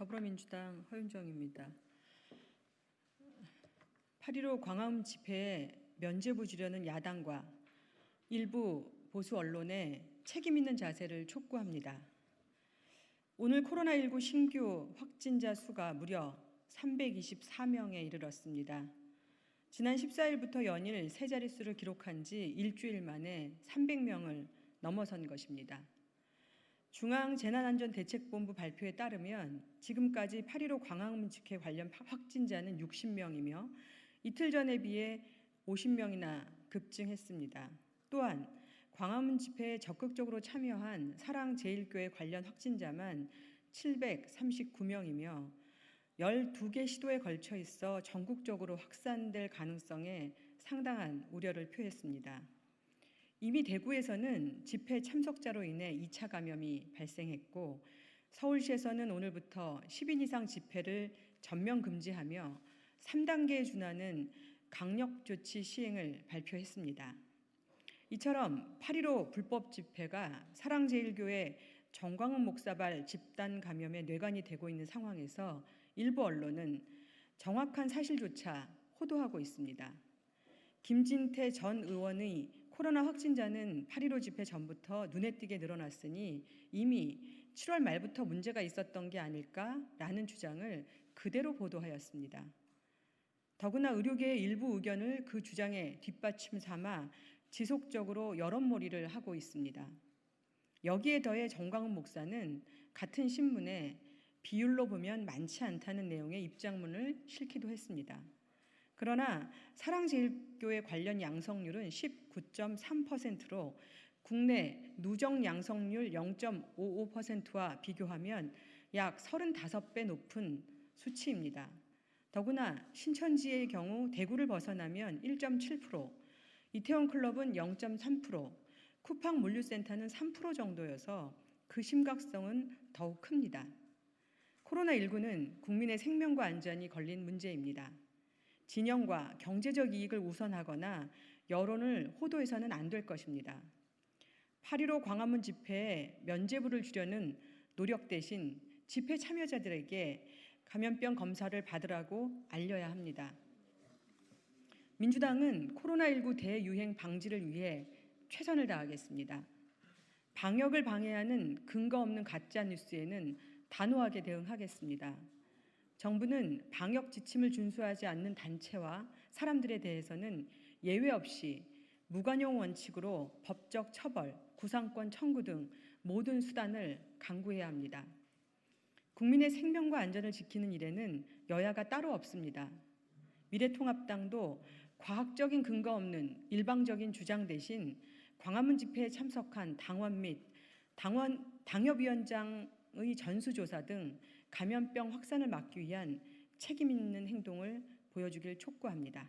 더불어민주당 허윤정입니다. 8.15 광화문 집회에 면죄부 주려는 야당과 일부 보수 언론의 책임 있는 자세를 촉구합니다. 오늘 코로나19 신규 확진자 수가 무려 324명에 이르렀습니다. 지난 14일부터 연일 세 자릿수를 기록한 지 일주일 만에 300명을 넘어선 것입니다. 중앙재난안전대책본부 발표에 따르면 지금까지 8.15 광화문 집회 관련 확진자는 60명이며 이틀 전에 비해 50명이나 급증했습니다. 또한 광화문 집회에 적극적으로 참여한 사랑제일교회 관련 확진자만 739명이며 12개 시도에 걸쳐 있어 전국적으로 확산될 가능성에 상당한 우려를 표했습니다. 이미 대구에서는 집회 참석자로 인해 2차 감염이 발생했고 서울시에서는 오늘부터 10인 이상 집회를 전면 금지하며 3단계에 준하는 강력조치 시행을 발표했습니다. 이처럼 8.15 불법 집회가 사랑제일교회 정광훈 목사발 집단 감염의 뇌관이 되고 있는 상황에서 일부 언론은 정확한 사실조차 호도하고 있습니다. 김진태 전 의원의 코로나 확진자는 8.15 집회 전부터 눈에 띄게 늘어났으니 이미 7월 말부터 문제가 있었던 게 아닐까라는 주장을 그대로 보도하였습니다. 더구나 의료계의 일부 의견을 그 주장에 뒷받침 삼아 지속적으로 여론몰이를 하고 있습니다. 여기에 더해 정광훈 목사는 같은 신문에 비율로 보면 많지 않다는 내용의 입장문을 실기도 했습니다. 그러나 사랑제일교회 관련 양성률은 19.3%로 국내 누적 양성률 0.55%와 비교하면 약 35배 높은 수치입니다. 더구나 신천지의 경우 대구를 벗어나면 1.7%, 이태원클럽은 0.3%, 쿠팡 물류센터는 3% 정도여서 그 심각성은 더욱 큽니다. 코로나19는 국민의 생명과 안전이 걸린 문제입니다. 진영과 경제적 이익을 우선하거나 여론을 호도해서는 안 될 것입니다. 8.15 광화문 집회에 면죄부를 주려는 노력 대신 집회 참여자들에게 감염병 검사를 받으라고 알려야 합니다. 민주당은 코로나19 대유행 방지를 위해 최선을 다하겠습니다. 방역을 방해하는 근거 없는 가짜 뉴스에는 단호하게 대응하겠습니다. 정부는 방역 지침을 준수하지 않는 단체와 사람들에 대해서는 예외 없이 무관용 원칙으로 법적 처벌, 구상권 청구 등 모든 수단을 강구해야 합니다. 국민의 생명과 안전을 지키는 일에는 여야가 따로 없습니다. 미래통합당도 과학적인 근거 없는 일방적인 주장 대신 광화문 집회에 참석한 당원 및 당협위원장의 전수조사 등 감염병 확산을 막기 위한 책임 있는 행동을 보여주길 촉구합니다.